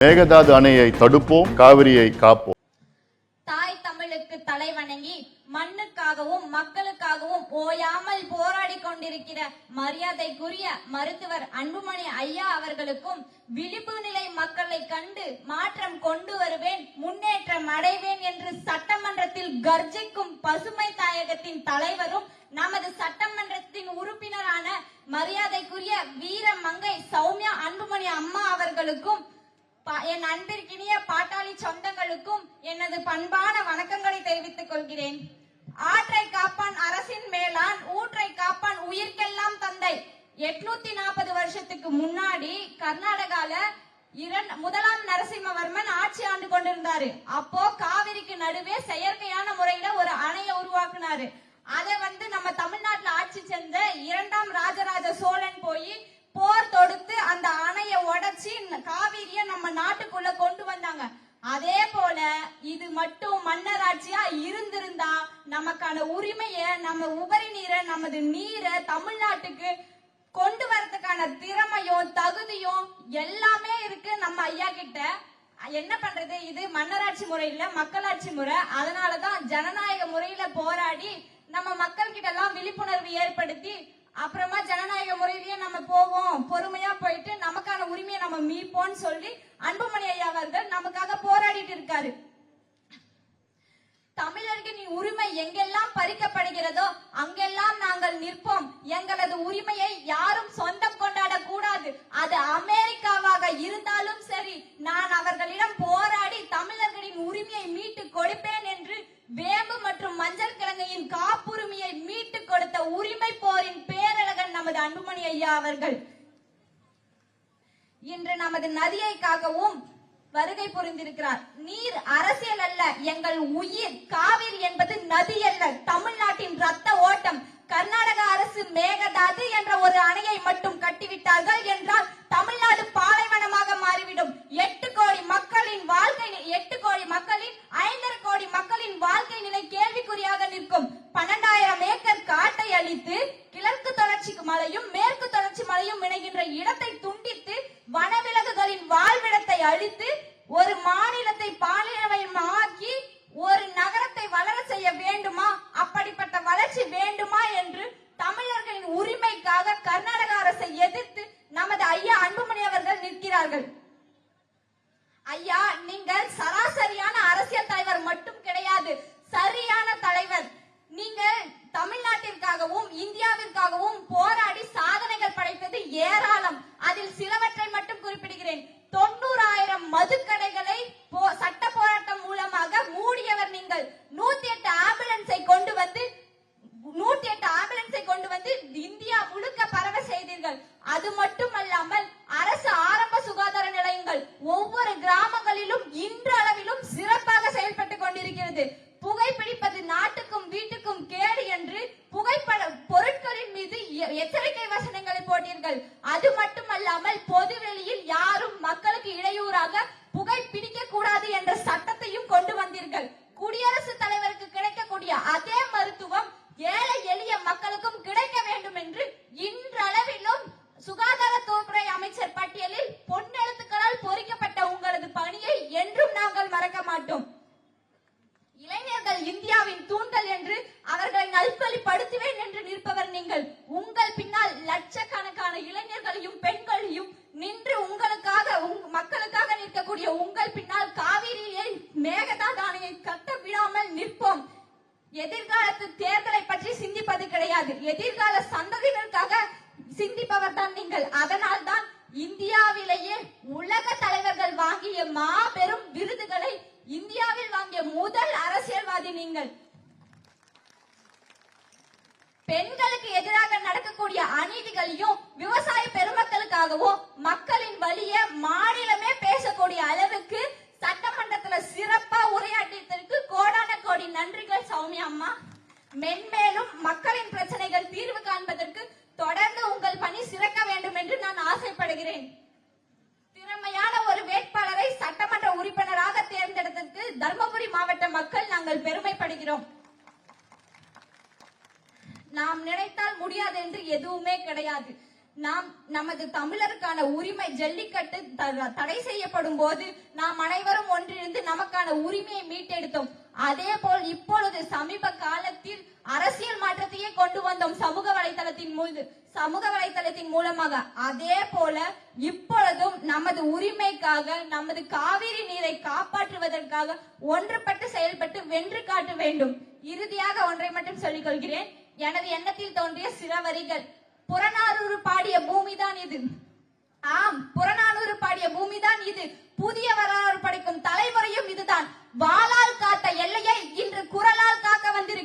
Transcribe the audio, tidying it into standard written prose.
மேகதாது அணையை தடுப்போம், காவிரியை காப்போம். தாய் தமிழுக்கு தலை வணங்கி மண்ணுக்காகவும் மக்களுக்காகவும் ஓயாமல் போராடி கொண்டிருக்கிற மரியாதைக்குரிய மருத்துவர் அன்புமணி ஐயா அவர்களுக்கும் விழிப்பு நிலை மக்களை கண்டு மாற்றம் கொண்டு வருவேன், முன்னேற்றம் அடைவேன் என்று சட்டமன்றத்தில் கர்ஜிக்கும் பசுமை தாயகத்தின் தலைவரும் நமது சட்டமன்றத்தின் உறுப்பினரான மரியாதைக்குரிய வீர மங்கை சௌமியா அன்புமணி அம்மா அவர்களுக்கும் என் அன்பிற்கினிய பாட்டாளி சொந்தங்களுக்கும் எனது பண்பான வணக்கங்களை தெரிவித்துக் கொள்கிறேன். ஆற்றை காப்பான் அரசின் மேலான், ஊற்றை காப்பான் உயிர்க்கெல்லாம் தந்தை. 840 வருஷத்துக்கு முன்னாடி கர்நாடகால முதலாம் நரசிம்மவர்மன் ஆட்சி ஆண்டு கொண்டிருந்தாரு. அப்போ காவிரிக்கு நடுவே செயற்கையான முறையில ஒரு அணையை உருவாக்குனாரு. அதை நம்ம தமிழ்நாட்டுல ஆட்சி செஞ்ச 2ஆம் ராஜராஜ சோழன் போய் போர் தொடுத்து அந்த அணையை உடைச்சி காவிரிய நம்ம நாட்டுக்குள்ள கொண்டு வந்தாங்க. அதே போல இது மட்டும் மன்னராட்சியா இருந்திருந்தா நமக்கான உரிமைய, நம்ம உபரி நீரை, நமது நீரை தமிழ்நாட்டுக்கு கொண்டு வரதுக்கான திறமையும் தகுதியும் எல்லாமே இருக்கு நம்ம ஐயா கிட்ட. என்ன பண்றது, இது மன்னராட்சி முறை இல்ல, மக்களாட்சி முறை. அதனாலதான் ஜனநாயக முறையில போராடி நம்ம மக்கள் கிட்ட எல்லாம் விழிப்புணர்வு ஏற்படுத்தி அப்புறமா ஜனநாயக முறையிலேயே நம்ம போவோம், பொறுமையா போயிட்டு நமக்கான உரிமையை நம்ம மீட்போம்னு சொல்லி அன்புமணி ஐயா அவர்கள் நமக்காக போராடிட்டு இருக்காரு. தமிழர்களின் உரிமை எங்கெல்லாம் பறிக்கப்படுகிறதோ அங்கெல்லாம் நாங்கள் நிற்போம். எங்களது உரிமையை யாரும் சொந்தம் கொண்டாட கூடாது. அது அமெரிக்காவாக இருந்தாலும் சரி, நான் அவர்களிடம் போராடி தமிழர்களின் உரிமையை மீட்டு கொடுப்பேன் என்று வேம்பு மற்றும் மஞ்சள் கிழங்கையின் காப்புரிமையை மீட்டு கொடுத்த உரிமை போரின் பேரழகன் நமது அன்புமணி ஐயா அவர்கள் இன்று நமது நதியை காக்கவும் வருகை புரிந்திருக்கிறார். நீர் அரசியல் அல்ல, எங்கள் உயிர். காவிரி என்பது நதி அல்ல, தமிழ்நாட்டின் ரத்த ஓட்டம். கர்நாடக அரசு மேகதாது என்ற ஒரு அணையை மட்டும் கட்டிவிட்டார்கள் என்றால் தமிழ்நாடு பாலைவனமாக மாறிவிடும். 8 கோடி மக்களின் வாழ்க்கை, 8 கோடி மக்களின் 5.5 கோடி மக்களின் வாழ்க்கை நிலை கேள்விக்குறியாக நிற்கும். 12,000 ஏக்கர் காட்டை அழித்து கிழக்கு தொடர்ச்சி மலையும் மேற்கு தொடர்ச்சி மலையும் இணைகின்ற இடத்தை துண்டித்து வனவிலங்குகளின் வாழ்விடத்தை அழித்து ஒரு மாநிலத்தை பாலைவனமாக்கி ஒரு நகரத்தை வளர செய்ய வேண்டுமா? அப்படிப்பட்ட வளர்ச்சி வேண்டுமா என்று தமிழர்களின் உரிமைக்காக கர்நாடக அரசை எதிர்த்து நமது ஐயா அன்புமணி அவர்கள் நிற்கிறார்கள். ஐயா, நீங்கள் சராசரியான அரசியல் தலைவர் மட்டும் கிடையாது, சரியான தலைவர். நீங்க தமிழ்நாட்டிற்காகவும் இந்தியாவிற்காகவும் போராடி சாதனைகள் படைத்தது ஏராளம். அதில் சிலவற்றை மட்டும் குறிப்பிடுகிறேன். 90,000 மதுக்கடைகளை சட்ட போராட்டம் மூலமாக மூடியவர் நீங்கள். 108 ஆம்புலன்ஸை கொண்டு வந்து இந்தியா முழுக்க பரவ செய்தீர்கள். அது மட்டுமல்லாமல் அரசு ஆரம்ப சுகாதார நிலையங்கள் ஒவ்வொரு கிராமங்களிலும் இன்றளவிலும் சிறப்பாக செயல்பட்டுக் கொண்டிருக்கிறது. புகைப்பிடிப்பது நாட்டுக்கும் வீட்டுக்கும் கேடு என்று புகைப்பட பொருட்களின் மீது எச்சரிக்கை வசனங்களை போட்டீர்கள். அது மட்டுமல்லாமல் பொதுவெளியில் யாரும் மக்களுக்கு இடையூறாக புகைப்பிடிக்க கூடாது என்ற சட்டத்தையும் கொண்டு வந்தீர்கள். குடியரசுத் தலைவருக்கு கிடைக்கக்கூடிய அதே மருத்துவம் ஏழை எளிய மக்களுக்கும் கிடைக்க வேண்டும் என்று இன்றளவிலும் சுகாதாரத்துறை அமைச்சர் பட்டியலில் பொன்னெழுத்துக்களால் பொறிக்கப்பட்ட உங்களது பணியை என்றும் நாங்கள் மறக்க மாட்டோம். இளைஞர்கள் இந்தியாவின் தூண்கள் என்று அவர்களை நல்வழிப்படுத்துவேன் என்று நிற்பவர் நீங்கள். உங்கள் பின்னால் லட்சக்கணக்கான இளைஞர்களையும் பெண்களையும் நின்று உங்களுக்காக மக்களுக்காக நிற்கக்கூடிய உங்கள் பின்னால் காவிரியை மேகதாது அணையை கட்ட விடாமல் நிற்போம். எதிர்காலத்து தேர்தலை பற்றி சிந்திப்பது கிடையாது, எதிர்கால சந்ததிகளுக்காக சிந்திப்பவர் தான் நீங்கள். அதனால் தான் இந்தியாவிலேயே உலக தலைவர்கள் வாங்கிய மாபெரும் விருதுகளை இந்தியாவில் வாங்கிய முதல் அரசியல்வாதி நீங்கள். பெண்களுக்கு எதிராக நடக்கக்கூடிய அநீதிகளையும் விவசாய பெருமக்களுக்காகவும் மக்களின் வழிய மாநிலமே பேசக்கூடிய அளவுக்கு சட்டமன்றத்துல சிறப்பா உரையாற்றியதற்கு கோடான கோடி நன்றிகள் சௌமியா அம்மா. மென்மேலும் மக்களின் பிரச்சனைகள் தீர்வு காண்பதற்கு தொடர்ந்து உங்கள் பணி சிறக்க வேண்டும் என்று நான் ஆசைப்படுகிறேன். திறமையான ஒரு வேட்பாளரை சட்டமன்ற உறுப்பினராக தேர்ந்தெடுத்ததற்கு தர்மபுரி மாவட்ட மக்கள் நாங்கள் பெருமைப்படுகிறோம். நாம் நினைத்தால் முடியாது என்று எதுவுமே கிடையாது. நமது தமிழருக்கான உரிமை ஜல்லிக்கட்டு தடை செய்யப்படும் போது நாம் அனைவரும் ஒன்றிணைந்து நமக்கான உரிமையை மீட்டெடுத்தோம். அதே போல் இப்பொழுது சமீப காலத்தில் அரசியல் மாற்றத்தையே கொண்டு வந்தோம் சமூக வலைத்தளத்தின் மூலமாக. அதே போல இப்பொழுதும் நமது உரிமைக்காக, நமது காவிரி நீரை காப்பாற்றுவதற்காக ஒன்றுபட்டு செயல்பட்டு வென்று காட்ட வேண்டும். இறுதியாக ஒன்றை மட்டும் சொல்லிக் கொள்கிறேன். எனது எண்ணத்தில் தோன்றிய சில வரிகள். புறநானூறு பாடிய பூமிதான் இது. ஆம், புறநானூறு பாடிய பூமிதான் இது. புதிய வரலாறு படைக்கும் தலைமுறையும் இதுதான். வாளால் காத்த எல்லையை இன்று குரலால் காக்க வந்திருக்கிறது.